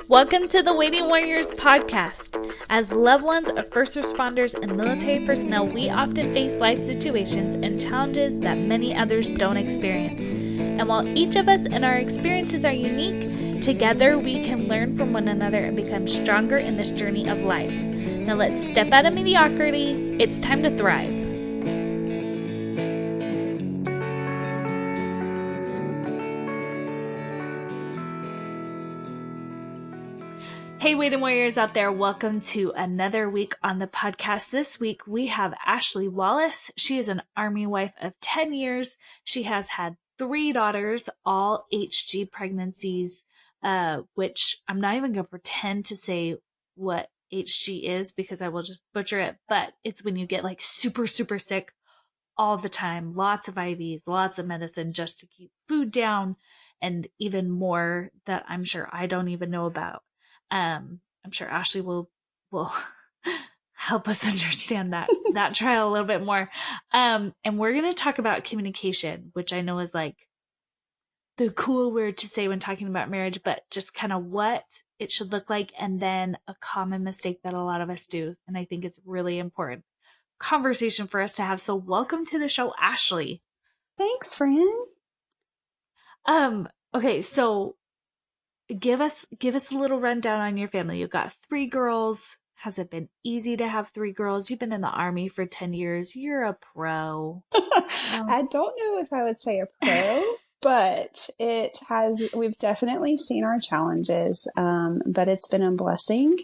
Welcome to the Waiting Warriors podcast. As loved ones of first responders and military personnel, we often face life situations and challenges that many others don't experience. And while each of us and our experiences are unique, together we can learn from one another and become stronger in this journey of life. Now let's step out of mediocrity. It's time to thrive. Hey, Waiting Warriors out there. Welcome to another week on the podcast. This week we have Ashley Wallace. She is an Army wife of 10 years. She has had 3 daughters, all HG pregnancies, which I'm not even going to pretend to say what HG is because I will just butcher it. But it's when you get like super, super sick all the time. Lots of IVs, lots of medicine just to keep food down, and even more that I'm sure I don't even know about. I'm sure Ashley will help us understand that trial a little bit more. And we're going to talk about communication, which I know is like the cool word to say when talking about marriage, but just kind of what it should look like. And then a common mistake that a lot of us do. And I think it's really important conversation for us to have. So welcome to the show, Ashley. Thanks, friend. Okay. So give us a little rundown on your family. You've got 3 girls. Has it been easy to have 3 girls? You've been in the Army for 10 years. You're a pro. I don't know if I would say a pro, but we've definitely seen our challenges, but it's been a blessing.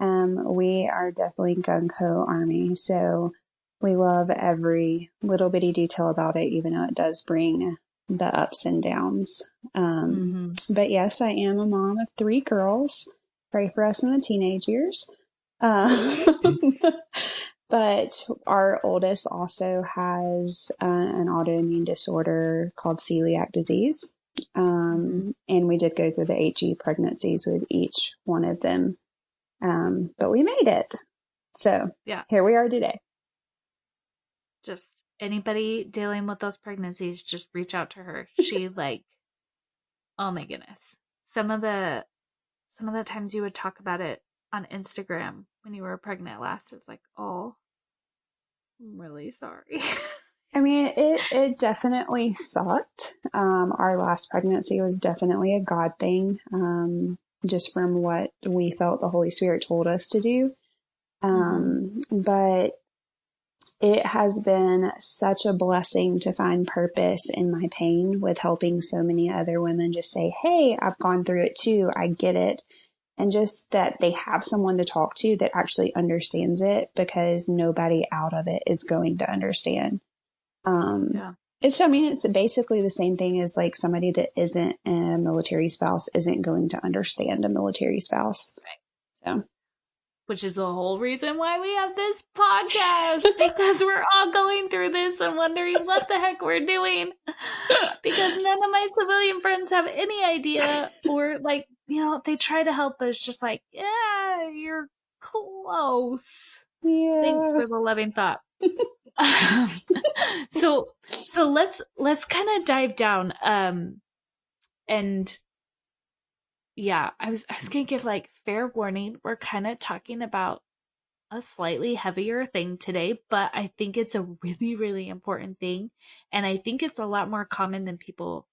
We are definitely gung-ho Army, so we love every little bitty detail about it, even though it does bring the ups and downs. But yes, I am a mom of 3 girls. Pray for us in the teenage years. But our oldest also has an autoimmune disorder called celiac disease. And we did go through the HG pregnancies with each one of them. But we made it. So yeah, here we are today. Just anybody dealing with those pregnancies, just reach out to her. She oh my goodness. Some of the times you would talk about it on Instagram when you were pregnant last, it's like, oh, I'm really sorry. I mean, it definitely sucked. Our last pregnancy was definitely a God thing, just from what we felt the Holy Spirit told us to do. But it has been such a blessing to find purpose in my pain with helping so many other women just say, hey, I've gone through it too. I get it. And just that they have someone to talk to that actually understands it, because nobody out of it is going to understand. It's basically the same thing as like somebody that isn't a military spouse isn't going to understand a military spouse. Right. So. Which is the whole reason why we have this podcast, because we're all going through this and wondering what the heck we're doing, because none of my civilian friends have any idea, or like, they try to help, but it's just like, yeah, you're close. Yeah. Thanks for the loving thought. So let's kind of dive down. And yeah, I was going to give like fair warning. We're kind of talking about a slightly heavier thing today, but I think it's a really, really important thing. And I think it's a lot more common than people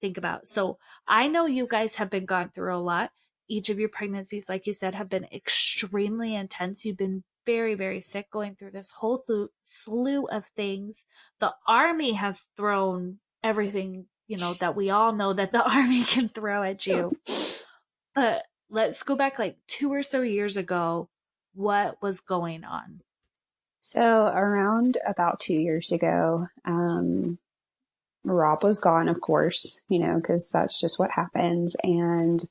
think about. So I know you guys have been gone through a lot. Each of your pregnancies, like you said, have been extremely intense. You've been very, very sick, going through this whole slew of things. The Army has thrown everything, that we all know that the Army can throw at you. But let's go back like 2 or so years ago. What was going on? So around about 2 years ago, Rob was gone, of course, because that's just what happens. And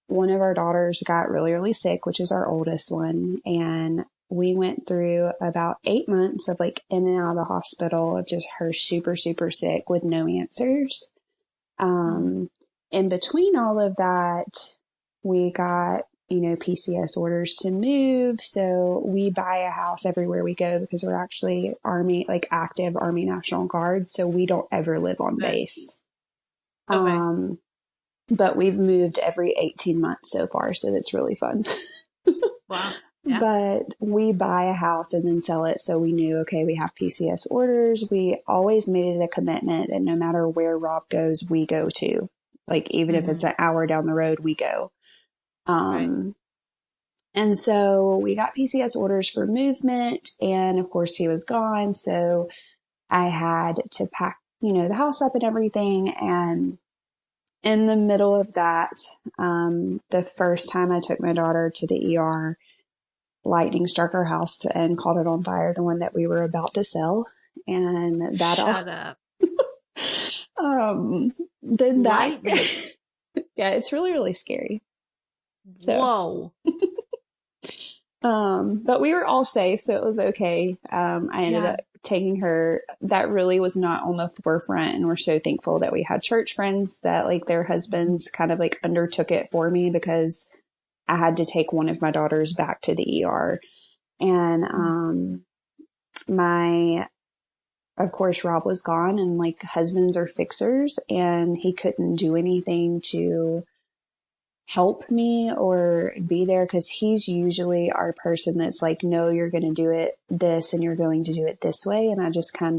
one of our daughters got really, really sick, which is our oldest one. And we went through about 8 months of like in and out of the hospital of just her super, super sick with no answers. In between all of that, we got, PCS orders to move. So we buy a house everywhere we go because we're actually Army, like active Army National Guard. So we don't ever live on base. Okay. but we've moved every 18 months so far. So it's really fun. Wow. Yeah. But we buy a house and then sell it. So we knew, okay, we have PCS orders. We always made it a commitment that no matter where Rob goes, we go to. Like, even if it's an hour down the road, we go. Right. And so we got PCS orders for movement. And of course, he was gone. So I had to pack, the house up and everything. And in the middle of that, the first time I took my daughter to the ER, lightning struck our house and caught it on fire, the one that we were about to sell. And that Shut up. then that, Lightning. yeah, it's really, really scary. So. Whoa. But we were all safe, so it was okay. I ended up taking her. That really was not on the forefront, and we're so thankful that we had church friends that, like, their husbands kind of like undertook it for me, because I had to take one of my daughters back to the ER. And of course, Rob was gone, and like, husbands are fixers, and he couldn't do anything to help me or be there, because he's usually our person that's like, no, you're going to do it this and you're going to do it this way. And I just I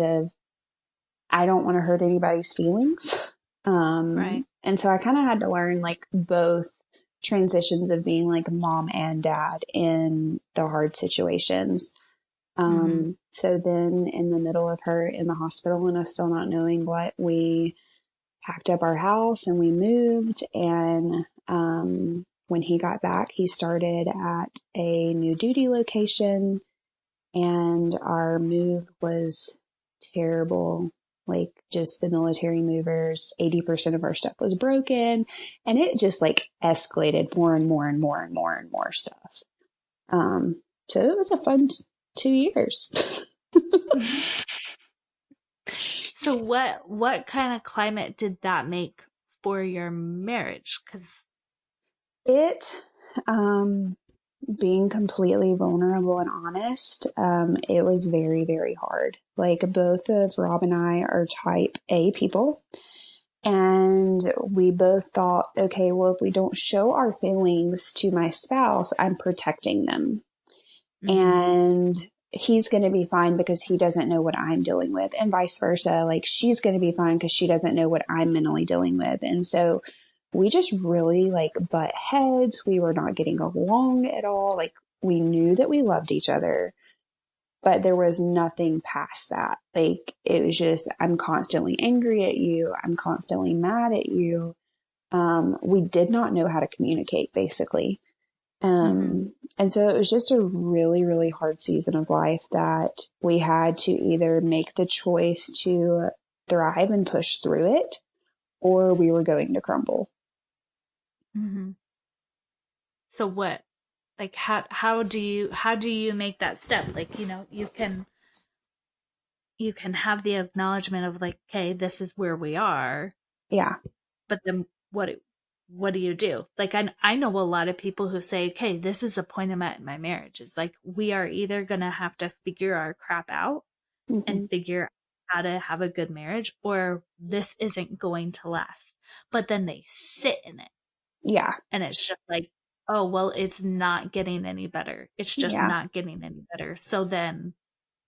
don't want to hurt anybody's feelings. Right. And so I kind of had to learn like both transitions of being like mom and dad in the hard situations. So then in the middle of her in the hospital and us still not knowing what, we packed up our house and we moved. And when he got back, he started at a new duty location, and our move was terrible. Like, just the military movers, 80% of our stuff was broken, and it just like escalated more and more and more and more and more stuff. So it was a fun 2 years. So what kind of climate did that make for your marriage? Because it, being completely vulnerable and honest, it was very, very hard. Like, both of Rob and I are type A people. And we both thought, okay, well, if we don't show our feelings to my spouse, I'm protecting them. And he's going to be fine because he doesn't know what I'm dealing with, and vice versa. Like, she's going to be fine because she doesn't know what I'm mentally dealing with. And so we just really like butt heads. We were not getting along at all. Like, we knew that we loved each other, but there was nothing past that. Like, it was just, I'm constantly angry at you. I'm constantly mad at you. We did not know how to communicate, basically. And so it was just a really, really hard season of life that we had to either make the choice to thrive and push through it, or we were going to crumble. So what, like, how do you make that step? Like, you can have the acknowledgement of like, okay, this is where we are. Yeah. But then what do you do? Like, I know a lot of people who say, okay, this is a point I'm at in my marriage. It's like, we are either going to have to figure our crap out and figure out how to have a good marriage, or this isn't going to last. But then they sit in it. Yeah. And it's just like, oh, well, it's not getting any better. It's just not getting any better. So then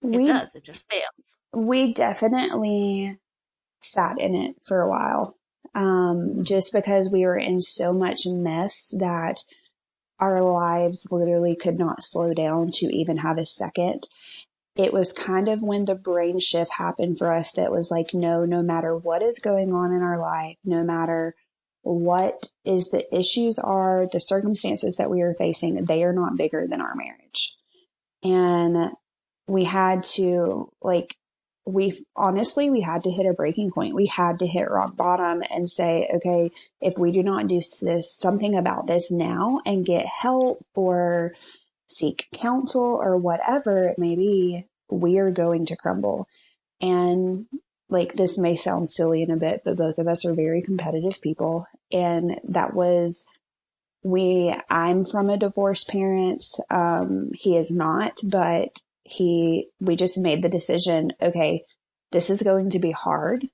it just fails. We definitely sat in it for a while. Just because we were in so much mess that our lives literally could not slow down to even have a second. It was kind of when the brain shift happened for us that was like, no matter what is going on in our life, no matter what is the issues are, the circumstances that we are facing, they are not bigger than our marriage. And we had to we had to hit a breaking point. We had to hit rock bottom and say, okay, if we do not do something about this now and get help or seek counsel or whatever it may be, we are going to crumble. And like, this may sound silly in a bit, but both of us are very competitive people. And that was, I'm from a divorced parents. He is not, but we just made the decision, okay, this is going to be hard.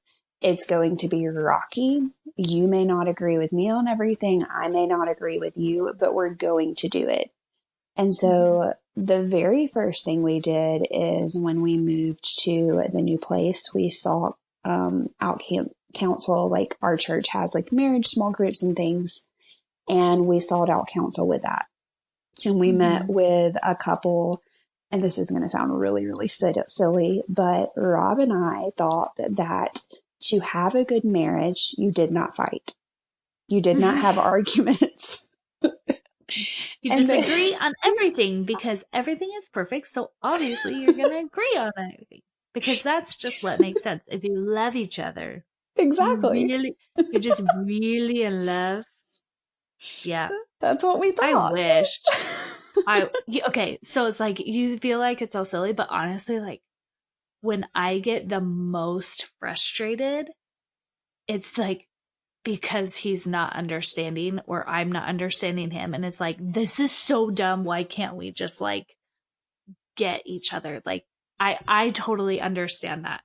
it's going to be rocky. You may not agree with me on everything. I may not agree with you, but we're going to do it. And so the very first thing we did is when we moved to the new place, we sought out counsel. Like our church has like marriage small groups and things. And we sought out counsel with that. And we met with a couple, and this is going to sound really, really silly, but Rob and I thought that to have a good marriage, you did not fight. You did not have arguments. You just agree on everything because everything is perfect. So obviously you're going to agree on everything because that's just what makes sense. If you love each other, Exactly. you're just really in love. Yeah. That's what we thought. I wished. Okay. So it's like, you feel like it's so silly, but honestly, like when I get the most frustrated, it's like, because he's not understanding or I'm not understanding him. And it's like, this is so dumb. Why can't we just like get each other? Like, I totally understand that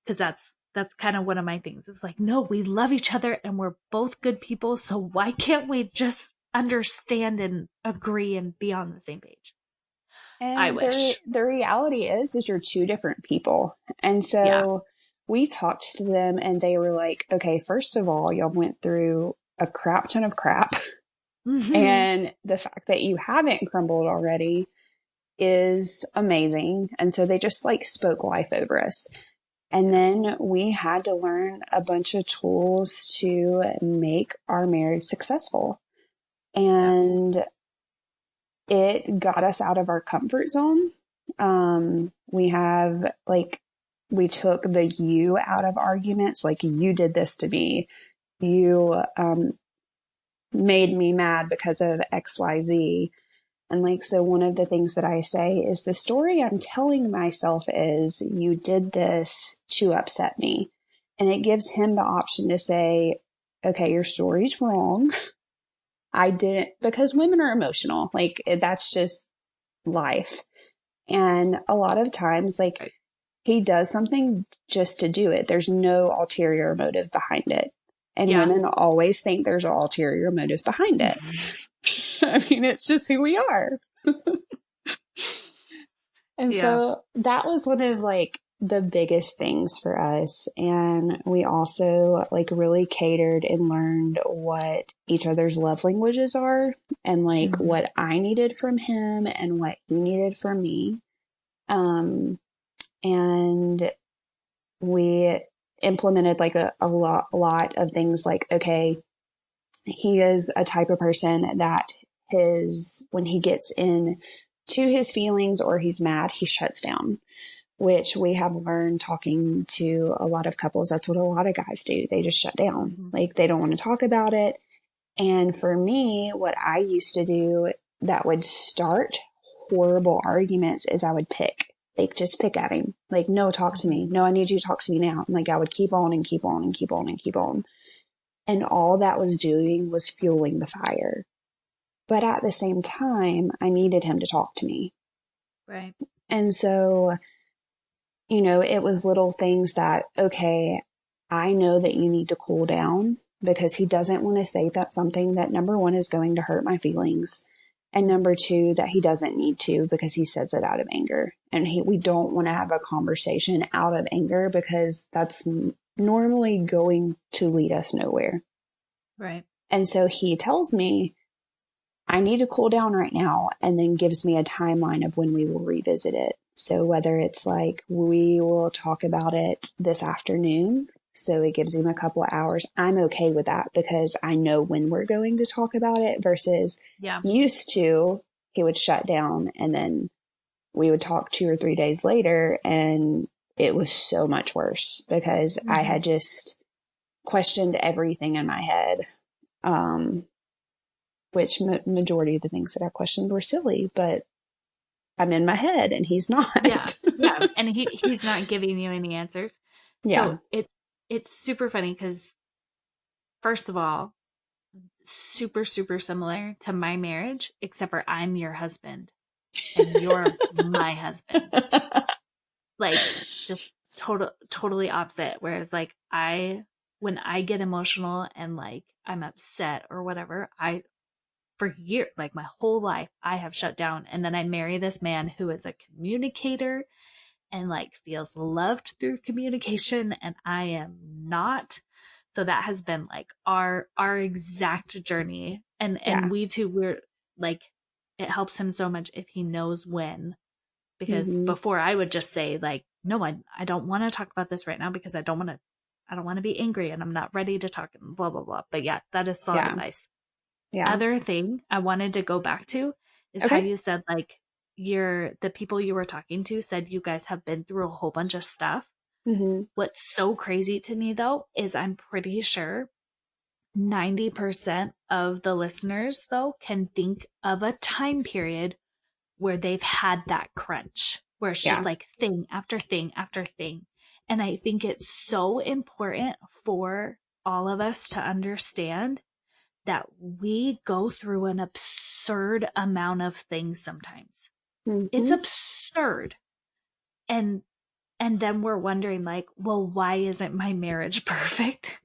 because that's kind of one of my things. It's like, no, we love each other and we're both good people. So why can't we just understand and agree and be on the same page? And I wish. The reality is you're two different people. And so we talked to them and they were like, okay, first of all, y'all went through a crap ton of crap. And the fact that you haven't crumbled already is amazing. And so they just like spoke life over us. And then we had to learn a bunch of tools to make our marriage successful. And it got us out of our comfort zone. We took the you out of arguments. Like, you did this to me. You, made me mad because of XYZ. And like, so one of the things that I say is the story I'm telling myself is you did this to upset me. And it gives him the option to say, okay, your story's wrong. I didn't, because women are emotional. Like, that's just life. And a lot of times, like, he does something just to do it. There's no ulterior motive behind it. And women always think there's an ulterior motive behind it. I mean, it's just who we are. And so that was one of like the biggest things for us. And we also like really catered and learned what each other's love languages are and like what I needed from him and what he needed from me. And we implemented like a lot of things like, okay, he is a type of person that when he gets in to his feelings or he's mad, he shuts down, which we have learned talking to a lot of couples. That's what a lot of guys do. They just shut down. Like, they don't want to talk about it. And for me, what I used to do that would start horrible arguments is I would just pick at him. Like, no, talk to me. No, I need you to talk to me now. And like, I would keep on and keep on and keep on and keep on. And all that was doing was fueling the fire. But at the same time, I needed him to talk to me. Right. And so, it was little things that, okay, I know that you need to cool down because he doesn't want to say that something that, number one, is going to hurt my feelings. And number two, that he doesn't need to because he says it out of anger. And we don't want to have a conversation out of anger because that's normally going to lead us nowhere. Right. And so he tells me, I need to cool down right now, and then gives me a timeline of when we will revisit it. So whether it's like, we will talk about it this afternoon, so it gives him a couple of hours, I'm okay with that because I know when we're going to talk about it versus used to, he would shut down and then we would talk 2 or 3 days later and it was so much worse because I had just questioned everything in my head. Which majority of the things that I questioned were silly, but I'm in my head and he's not. Yeah. And he's not giving you any answers. Yeah. So it's super funny because, first of all, super, super similar to my marriage, except for I'm your husband and you're my husband. Like, just totally opposite. Whereas like when I get emotional and like I'm upset or whatever, for years, like my whole life, I have shut down. And then I marry this man who is a communicator and like feels loved through communication, and I am not. So that has been like our exact journey. Yeah. And we two, we're like, it helps him so much if he knows when, because Mm-hmm. before I would just say like, no, I don't want to talk about this right now because I don't want to be angry and I'm not ready to talk and blah, blah, blah. But yeah, that is solid Yeah. advice. Yeah. Other thing I wanted to go back to is how Okay. you said like the people you were talking to said you guys have been through a whole bunch of stuff. Mm-hmm. What's so crazy to me though is I'm pretty sure 90% of the listeners though can think of a time period where they've had that crunch, where it's just Yeah. like thing after thing after thing. And I think it's so important for all of us to understand that we go through an absurd amount of things sometimes. It's Mm-hmm. absurd. And then we're wondering like, well, why isn't my marriage perfect?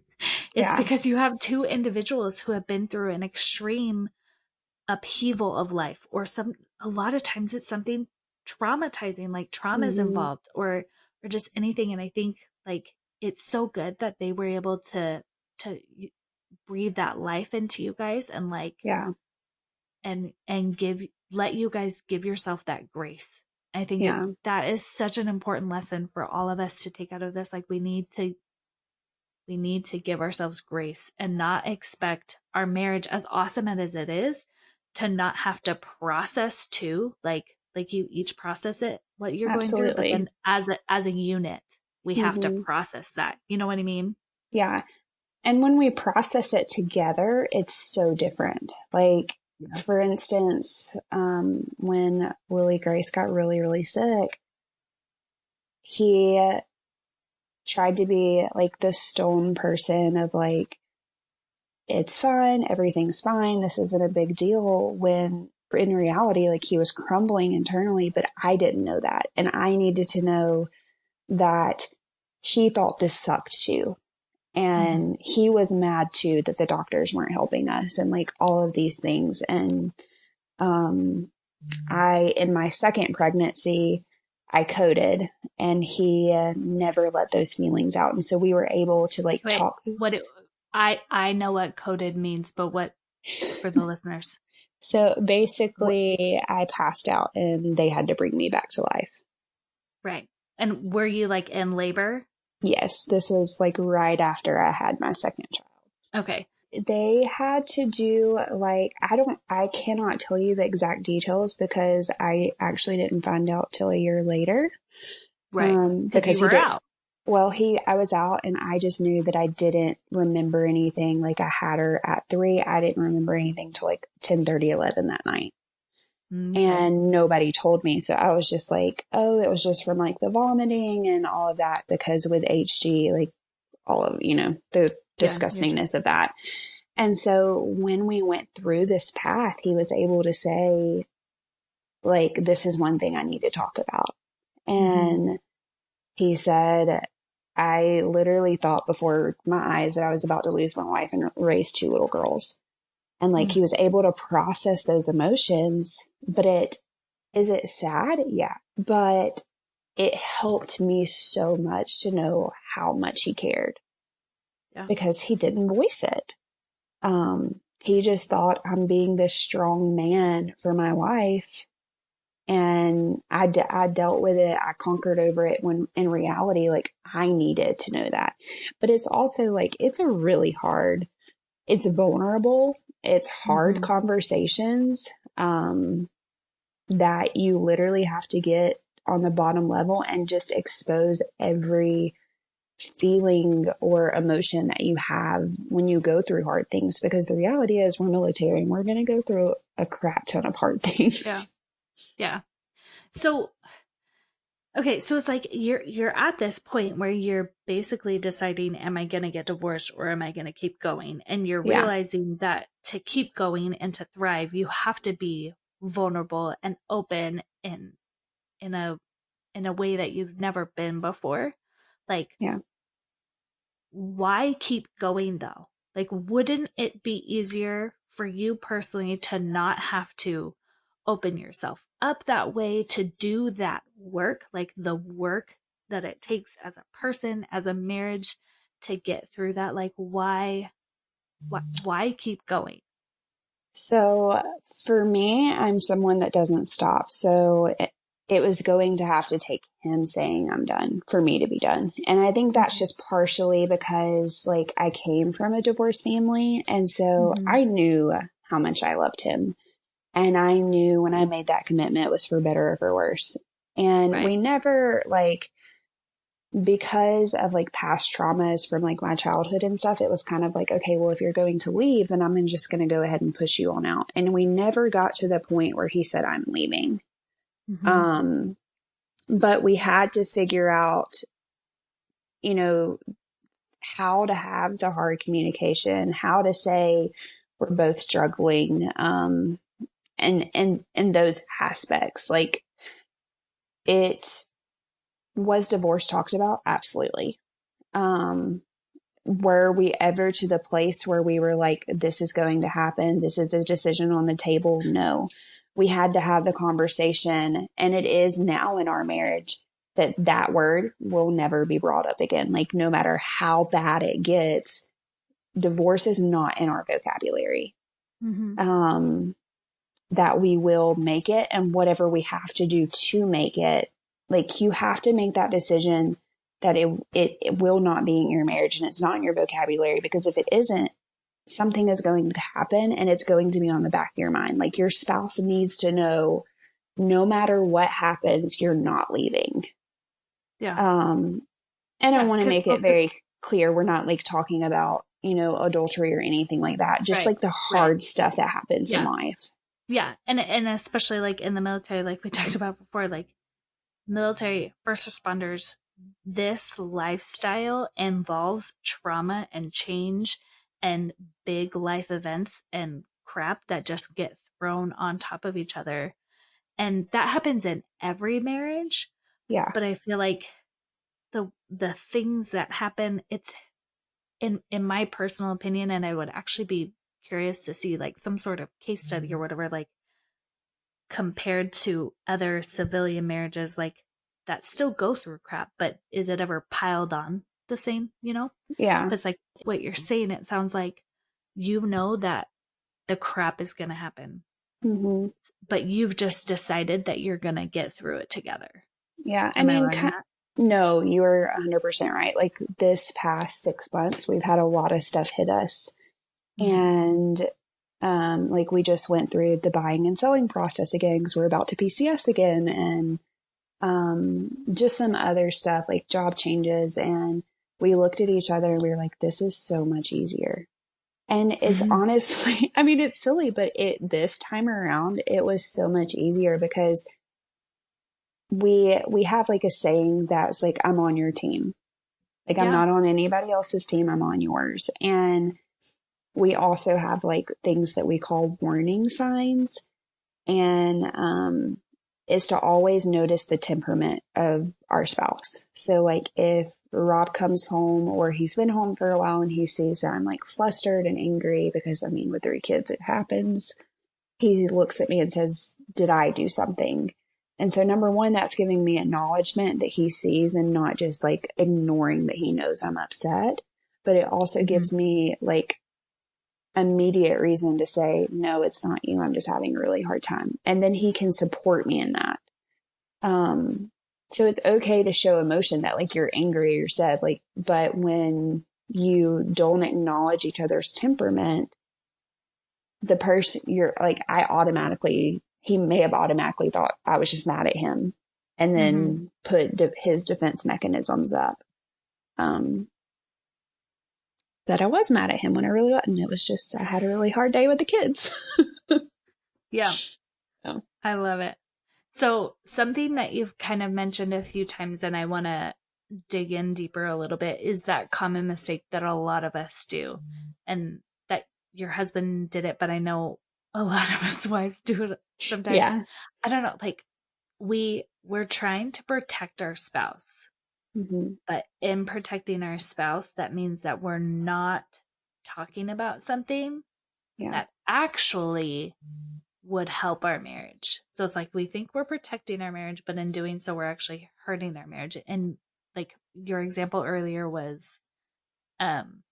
It's Yeah. because you have two individuals who have been through an extreme upheaval of life, or a lot of times it's something traumatizing, like trauma is Mm-hmm. involved, or just anything. And I think like it's so good that they were able to breathe that life into you guys, and like Yeah. and let you guys give yourself that grace. I think Yeah. that is such an important lesson for all of us to take out of this. Like we need to give ourselves grace and not expect our marriage, as awesome as it is, to not have to process too. Like you each process it, what you're going through, but Absolutely. then as a unit, we have to Mm-hmm. process that. You know what I mean? Yeah. And when we process it together, it's so different. Like, Yeah. for instance, when Willie Grace got really, really sick, he tried to be like the stone person of like, it's fine, everything's fine, this isn't a big deal. When in reality, like he was crumbling internally, but I didn't know that. And I needed to know that he thought this sucked too. Mm-hmm. And he was mad too that the doctors weren't helping us and like all of these things. And in my second pregnancy, I coded, and he never let those feelings out. And so we were able to like Wait, talk. I know what coded means, but what for the listeners? So What, basically, I passed out and they had to bring me back to life. right. And were you like in labor? Yes, this was like right after I had my second child. Okay. They had to do like, I cannot tell you the exact details because I actually didn't find out till a year later. Right. Because Because you he were did, out. well, I was out and I just knew that I didn't remember anything. Like I had her at 3. I didn't remember anything till like 10:30, 11 that night. Okay. And nobody told me. So I was just like, oh, it was just from like the vomiting and all of that, because with HG, like all of, the Yeah. disgustingness of that. And so when we went through this path, he was able to say, like, this is one thing I need to talk about. Mm-hmm. And he said, I literally thought before my eyes that I was about to lose my wife and raise 2 little girls. And like, he was able to process those emotions, but is it sad? Yeah. But it helped me so much to know how much he cared, Yeah. because he didn't voice it. He just thought, I'm being this strong man for my wife. And I dealt with it. I conquered over it, when in reality, like I needed to know that. But it's also like, it's vulnerable. It's hard Mm-hmm. conversations, that you literally have to get on the bottom level and just expose every feeling or emotion that you have when you go through hard things, because the reality is we're military and we're going to go through a crap ton of hard things. Yeah. Yeah. So, okay, so it's like you're at this point where you're basically deciding, am I going to get divorced or am I going to keep going? And you're Yeah. realizing that to keep going and to thrive, you have to be vulnerable and open in a way that you've never been before. Like, Yeah. why keep going though? Like, wouldn't it be easier for you personally to not have to open yourself up that way, to do that work, like the work that it takes as a person, as a marriage, to get through that? Like, why keep going? So for me, I'm someone that doesn't stop. So it was going to have to take him saying I'm done for me to be done. And I think that's just partially because like I came from a divorced family. And so Mm-hmm. I knew how much I loved him. And I knew when I made that commitment it was for better or for worse. And Right. we never like, because of like past traumas from like my childhood and stuff, it was kind of like, okay, well, if you're going to leave, then I'm just going to go ahead and push you on out. And we never got to the point where he said, I'm leaving. Mm-hmm. But we had to figure out, you know, how to have the hard communication, how to say we're both struggling, and those aspects. Like, it was divorce talked about? Absolutely. Were we ever to the place where we were like, this is going to happen, this is a decision on the table? No. We had to have the conversation, and it is now in our marriage that word will never be brought up again. Like, no matter how bad it gets, divorce is not in our vocabulary. Mm-hmm. That we will make it, and whatever we have to do to make it, like, you have to make that decision that it will not be in your marriage and it's not in your vocabulary, because if it isn't, something is going to happen and it's going to be on the back of your mind. Like, your spouse needs to know, no matter what happens, you're not leaving. Yeah. And I Yeah. want to make it very clear, we're not like talking about, adultery or anything like that. Just Right. like the hard stuff that happens in life. Yeah. And especially like in the military, like we talked about before, like military first responders, this lifestyle involves trauma and change and big life events and crap that just get thrown on top of each other. And that happens in every marriage. Yeah. But I feel like the things that happen, it's in my personal opinion, and I would actually be curious to see like some sort of case study or whatever, like compared to other civilian marriages, like that still go through crap, but is it ever piled on the same, Yeah. Because like what you're saying, it sounds like that the crap is going to happen, but you've just decided that you're going to get through it together. Yeah. I Am I mean, wrong in that? no, you are 100% right. Like, this past 6 months, we've had a lot of stuff hit us. And, like, we just went through the buying and selling process again, because we're about to PCS again. And, just some other stuff like job changes. And we looked at each other and we were like, this is so much easier. And it's honestly, I mean, it's silly, but this time around, it was so much easier because we have like a saying that's like, I'm on your team. Like, I'm not on anybody else's team. I'm on yours. And we also have like things that we call warning signs. And, is to always notice the temperament of our spouse. So like, if Rob comes home or he's been home for a while and he sees that I'm like flustered and angry, because I mean, with 3 kids, it happens. He looks at me and says, did I do something? And so, number one, that's giving me acknowledgement that he sees, and not just like ignoring that he knows I'm upset. But it also gives me like immediate reason to say, no, it's not you. I'm just having a really hard time. And then he can support me in that. So it's okay to show emotion, that like you're angry or you're sad, like, but when you don't acknowledge each other's temperament, the person you're like, he may have automatically thought I was just mad at him, and then put his defense mechanisms up. That I was mad at him when I really wasn't. It was just, I had a really hard day with the kids. Yeah. Oh. I love it. So something that you've kind of mentioned a few times, and I want to dig in deeper a little bit, is that common mistake that a lot of us do, and that your husband did it, but I know a lot of us wives do it sometimes. Yeah. I don't know, like we're trying to protect our spouse, Mm-hmm. But in protecting our spouse, that means that we're not talking about something Yeah. that actually would help our marriage. So it's like we think we're protecting our marriage, but in doing so, we're actually hurting our marriage. And like your example earlier was um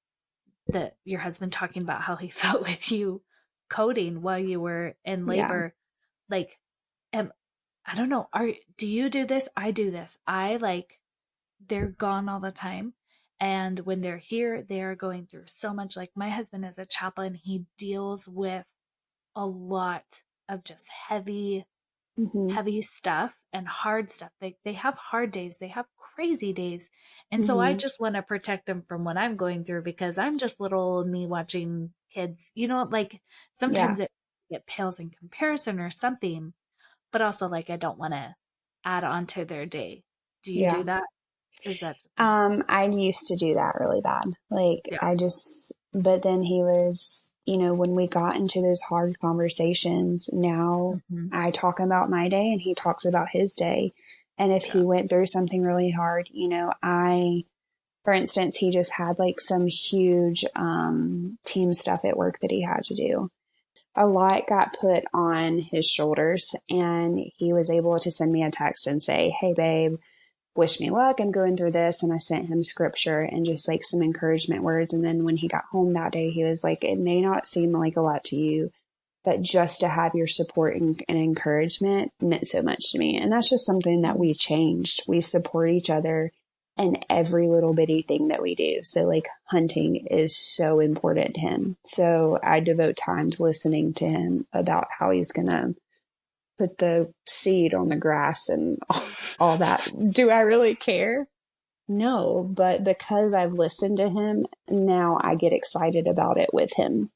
that your husband talking about how he felt with you coding while you were in Yeah. labor. Like, I don't know, do you do this? I do this. I like they're gone all the time. And when they're here, they are going through so much. Like my husband is a chaplain. He deals with a lot of just Mm-hmm. heavy stuff and hard stuff. They have hard days. They have crazy days. And so I Mm-hmm. just want to protect them from what I'm going through because I'm just little old me watching kids. You know, like Yeah. sometimes it pales in comparison or something, but also like I don't want to add on to their day. Do you Yeah. do that? Is that I used to do that really bad. Like yeah. but then he was, when we got into those hard conversations, now Mm-hmm. I talk about my day and he talks about his day. And if he Yeah. went through something really hard, for instance, he just had like some huge, team stuff at work that he had to do. A lot got put on his shoulders and he was able to send me a text and say, "Hey babe, wish me luck. I'm going through this." And I sent him scripture and just like some encouragement words. And then when he got home that day, he was like, "It may not seem like a lot to you, but just to have your support and encouragement meant so much to me." And that's just something that we changed. We support each other in every little bitty thing that we do. So like hunting is so important to him. So I devote time to listening to him about how he's going to put the seed on the grass and all that. Do I really care? No, but because I've listened to him, now I get excited about it with him.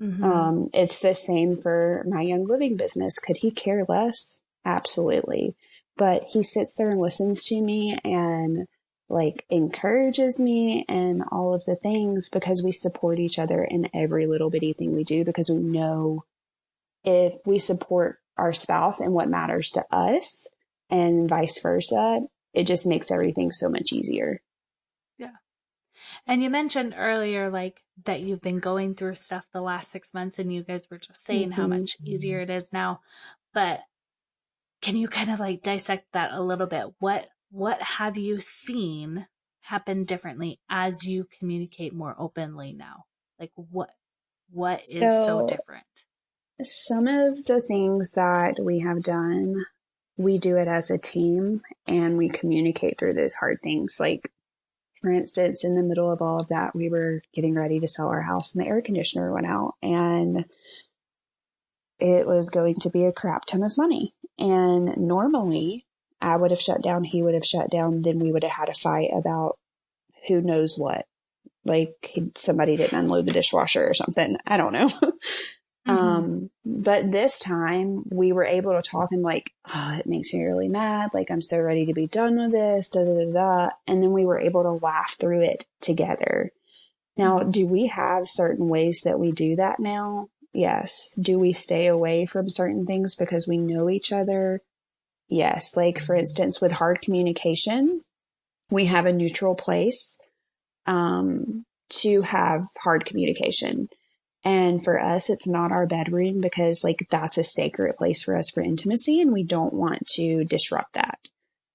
Mm-hmm. It's the same for my Young Living business. Could he care less? Absolutely. But he sits there and listens to me and like encourages me and all of the things because we support each other in every little bitty thing we do because we know if we support our spouse and what matters to us and vice versa, it just makes everything so much easier. Yeah. And you mentioned earlier, like, that you've been going through stuff the last 6 months, and you guys were just saying how Mm-hmm. much easier it is now. But can you kind of like dissect that a little bit? What have you seen happen differently as you communicate more openly now? Like what is so So different? some of the things that we have done, we do it as a team and we communicate through those hard things. Like, for instance, in the middle of all of that, we were getting ready to sell our house and the air conditioner went out and it was going to be a crap ton of money. And normally I would have shut down, he would have shut down, then we would have had a fight about who knows what. Like somebody didn't unload the dishwasher or something. I don't know. Mm-hmm. But this time we were able to talk and like, "Oh, it makes me really mad. Like, I'm so ready to be done with this, da da da da." And then we were able to laugh through it together. Now, Mm-hmm. do we have certain ways that we do that now? Yes. Do we stay away from certain things because we know each other? Yes. Like, for instance, with hard communication, we have a neutral place to have hard communication. And for us, it's not our bedroom because like that's a sacred place for us for intimacy and we don't want to disrupt that.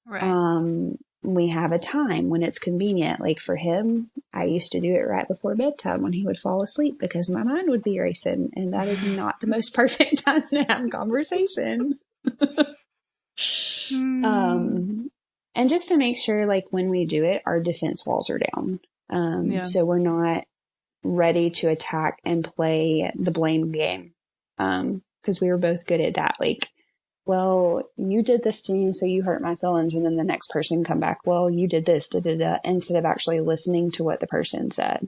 Right. We have a time when it's convenient. Like for him, I used to do it right before bedtime when he would fall asleep because my mind would be racing. And that is not the most perfect time to have conversation. Hmm. And just to make sure, like when we do it, our defense walls are down. Yeah. So we're not ready to attack and play the blame game. Because we were both good at that. Like, well, you did this to me, so you hurt my feelings. And then the next person come back, well, you did this, da, da, da, instead of actually listening to what the person said.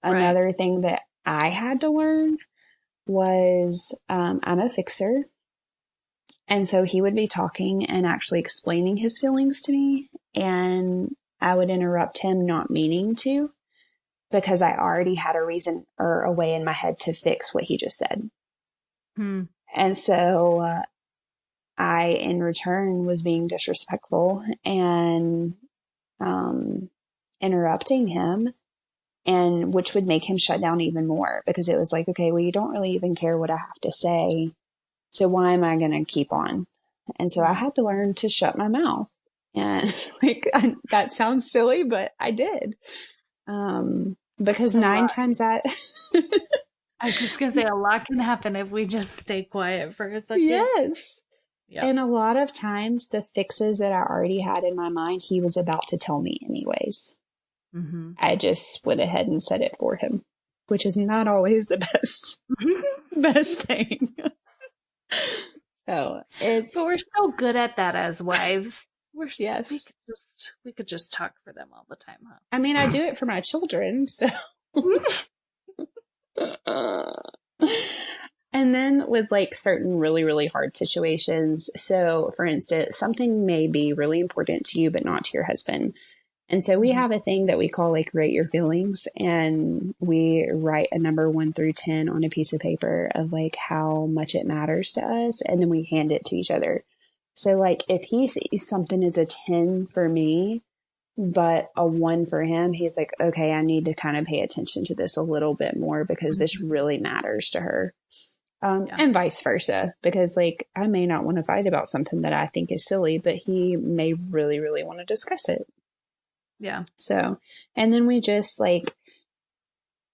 Right. Another thing that I had to learn was I'm a fixer. And so he would be talking and actually explaining his feelings to me. And I would interrupt him not meaning to because I already had a reason or a way in my head to fix what he just said. Hmm. And so I, in return, was being disrespectful and interrupting him, and which would make him shut down even more, because it was like, okay, well, you don't really even care what I have to say. So why am I going to keep on? And so I had to learn to shut my mouth. And like, that sounds silly, but I did. Because 9 times out, I was just going to say, a lot can happen if we just stay quiet for a second. Yes. Yeah. And a lot of times the fixes that I already had in my mind, he was about to tell me anyways. Mm-hmm. I just went ahead and said it for him, which is not always the best thing. So but we're so good at that as wives. Yes. We could just talk for them all the time, huh? I mean, I do it for my children, so. And then with like certain really, really hard situations. So for instance, something may be really important to you, but not to your husband. And so we have a thing that we call like rate your feelings, and we write a number 1 through 10 on a piece of paper of like how much it matters to us. And then we hand it to each other. So like if he sees something as a 10 for me, but a 1 for him, he's like, okay, I need to kind of pay attention to this a little bit more because this really matters to her. And vice versa, because like I may not want to fight about something that I think is silly, but he may really, really want to discuss it. Yeah. So, and then we just like,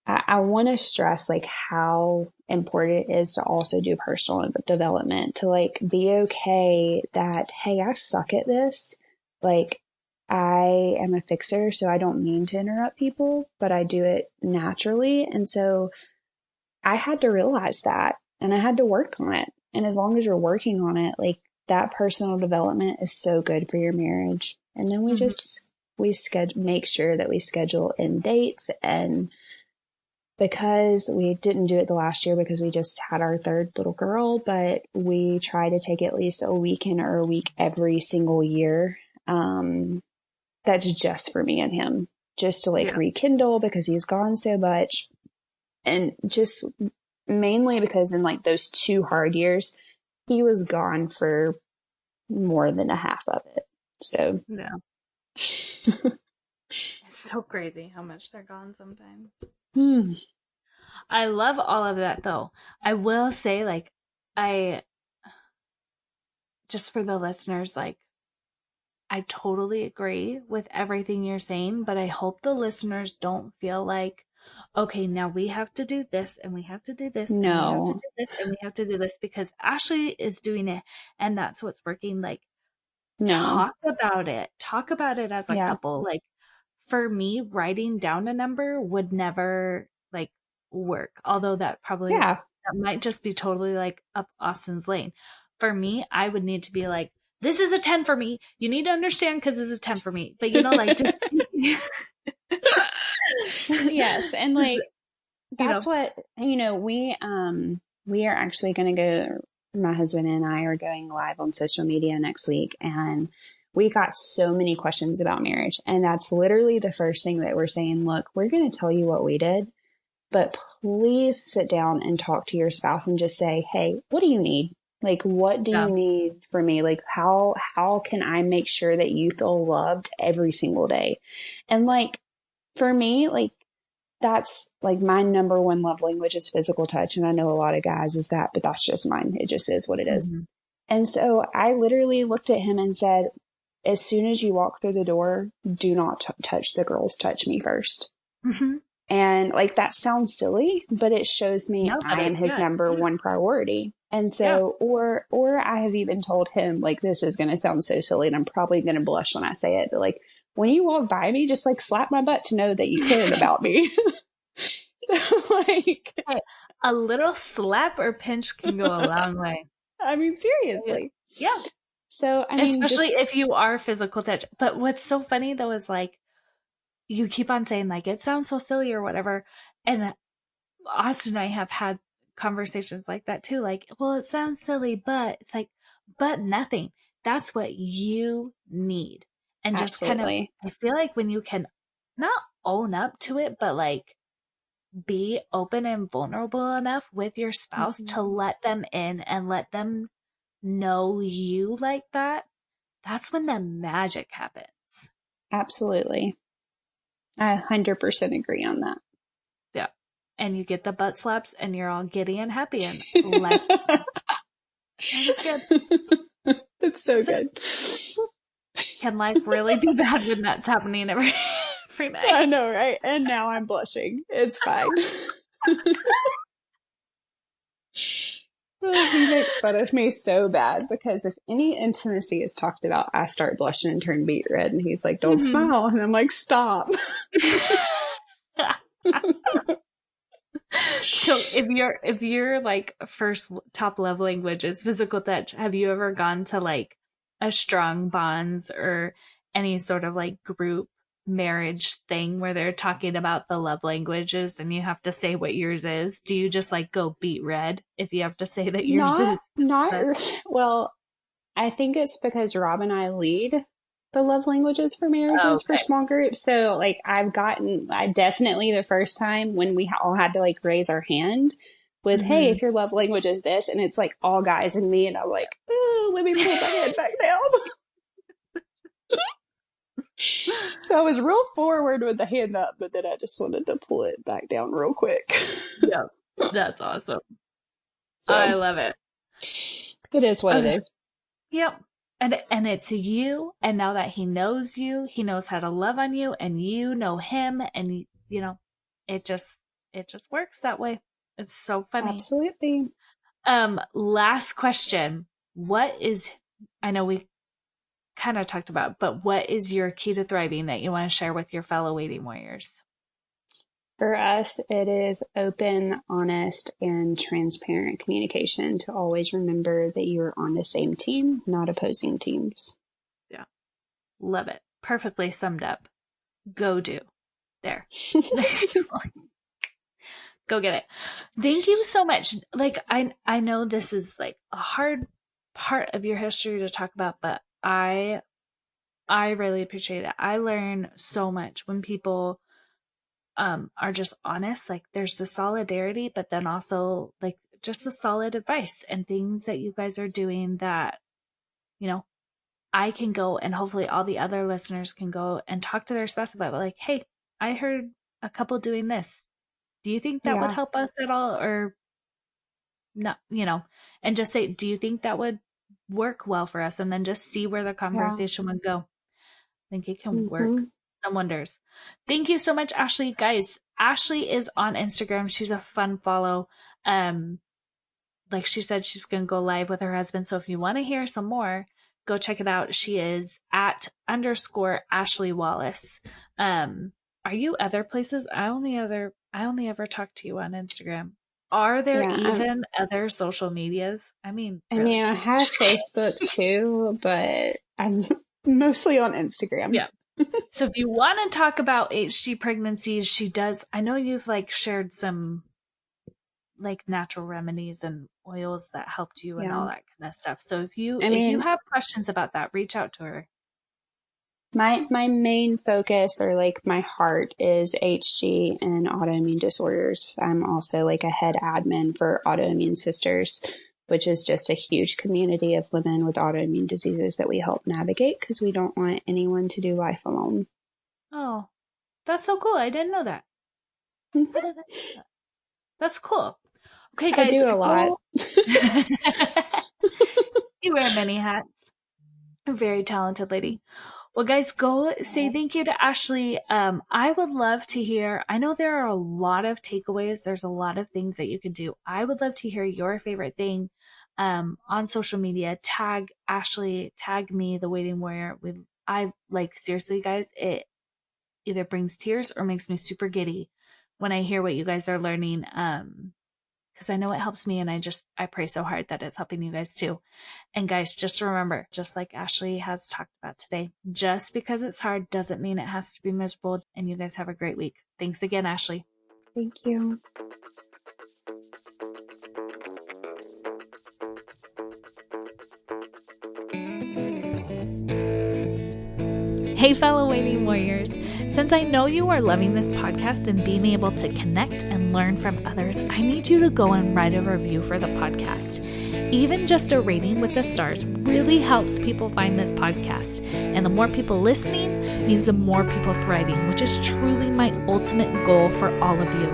I want to stress like how important it is to also do personal development, to like be okay that, hey, I suck at this. Like I am a fixer, so I don't mean to interrupt people, but I do it naturally. And so I had to realize that, and I had to work on it. And as long as you're working on it, like that personal development is so good for your marriage. And then we make sure that we schedule in dates. And because we didn't do it the last year because we just had our 3rd little girl, but we try to take at least a weekend or a week every single year. That's just for me and him, just to like rekindle, because he's gone so much. And just mainly because in like those 2 hard years, he was gone for more than a half of it. So yeah. It's so crazy how much they're gone sometimes. I love all of that though. I will say, like, just for the listeners, like, I totally agree with everything you're saying, but I hope the listeners don't feel like, okay, now we have to do this and we have to do this and we have to do this and we have to do this, because Ashley is doing it and that's what's working. Like, talk about it. Talk about it as a couple. Like, for me, writing down a number would never like work. Although that probably that might just be totally like up Austin's lane. For me, I would need to be like, this is a 10 for me. You need to understand because this is 10 for me. But you know, like just yes, and like that's what we are actually going to go. My husband and I are going live on social media next week, and we got so many questions about marriage. And that's literally the first thing that we're saying. Look, we're going to tell you what we did, but please sit down and talk to your spouse and just say, hey, what do you need? Like, what do you need from me? Like, how can I make sure that you feel loved every single day? And like, for me, like, that's like my number 1 love language is physical touch. And I know a lot of guys is that, but that's just mine. It just is what it is. And so I literally looked at him and said, as soon as you walk through the door, do not touch the girls, touch me first. And like, that sounds silly, but it shows me I am his number 1 priority. And so, or I have even told him, like, this is going to sound so silly and I'm probably going to blush when I say it, but like, when you walk by me, just like slap my butt to know that you cared about me. So like, hey, a little slap or pinch can go a long way. I mean, seriously. Yeah. So, I mean, especially if you are physical touch. But what's so funny though is like, you keep on saying like, it sounds so silly or whatever. And Austin and I have had conversations like that too. Like, well, it sounds silly, but it's like, but nothing. That's what you need. And just kind of, I feel like when you can not own up to it, but like be open and vulnerable enough with your spouse to let them in and let them know you like that, that's when the magic happens. Absolutely. I 100% agree on that. Yeah. And you get the butt slaps and you're all giddy and happy and life. That's good. It's so good. Can life really be bad when that's happening every night? I know, right? And now I'm blushing. It's fine. He makes fun of me so bad because if any intimacy is talked about, I start blushing and turn beet red. And he's like, don't smile. And I'm like, stop. So if your like first top love language is physical touch, have you ever gone to like a strong bonds or any sort of like group marriage thing where they're talking about the love languages and you have to say what yours is? Do you just like go beet red if you have to say that yours is? Well, I think it's because Rob and I lead the love languages for marriages for small groups. So like I definitely the first time when we all had to like raise our hand with, hey, if your love language is this, and it's like all guys and me, and I'm like, oh, let me pull my head back down. So I was real forward with the hand up, but then I just wanted to pull it back down real quick. Yeah, that's awesome. So, I love it. It is what it is. Yep. And it's you, and now that he knows you, he knows how to love on you, and you know him, and you know, it just works that way. It's so funny. Absolutely. Last question. I know we kind of talked about, but what is your key to thriving that you want to share with your fellow waiting warriors? For us, it is open, honest, and transparent communication to always remember that you are on the same team, not opposing teams. Yeah. Love it. Perfectly summed up. Go do. There. Go get it. Thank you so much. Like, I know this is like a hard part of your history to talk about, but I really appreciate it. I learn so much when people are just honest. Like there's the solidarity, but then also like just the solid advice and things that you guys are doing that, you know, I can go and hopefully all the other listeners can go and talk to their spouse about it. Like, hey, I heard a couple doing this. Do you think that would help us at all? Or not, you know, and just say, do you think that would work well for us? And then just see where the conversation would go. I think it can work some wonders. Thank you so much, Ashley. Guys, Ashley is on Instagram. She's a fun follow. Like she said, she's going to go live with her husband. So if you want to hear some more, go check it out. She is @_Ashley Wallace. Are you other places? I only ever talk to you on Instagram. Are there even other social medias? I mean, I have Facebook too, but I'm mostly on Instagram. Yeah. So if you want to talk about HG pregnancies, she does. I know you've like shared some like natural remedies and oils that helped you and all that kind of stuff. So if you have questions about that, reach out to her. My main focus or like my heart is HG and autoimmune disorders. I'm also like a head admin for Autoimmune Sisters, which is just a huge community of women with autoimmune diseases that we help navigate because we don't want anyone to do life alone. Oh, that's so cool. I didn't know that. That's cool. Okay, guys. I do a lot. You wear many hats. A very talented lady. Well, guys, go say thank you to Ashley. I would love to hear, I know there are a lot of takeaways. There's a lot of things that you can do. I would love to hear your favorite thing on social media. Tag Ashley, tag me, The Waiting Warrior. I like, seriously, guys, it either brings tears or makes me super giddy when I hear what you guys are learning. Because I know it helps me, and I pray so hard that it's helping you guys too. And guys, just remember, just like Ashley has talked about today, just because it's hard doesn't mean it has to be miserable. And you guys have a great week. Thanks again, Ashley. Thank you. Hey, fellow waiting warriors. Since I know you are loving this podcast and being able to connect and learn from others, I need you to go and write a review for the podcast. Even just a rating with the stars really helps people find this podcast. And the more people listening means the more people thriving, which is truly my ultimate goal for all of you.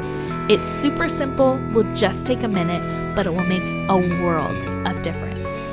It's super simple, will just take a minute, but it will make a world of difference.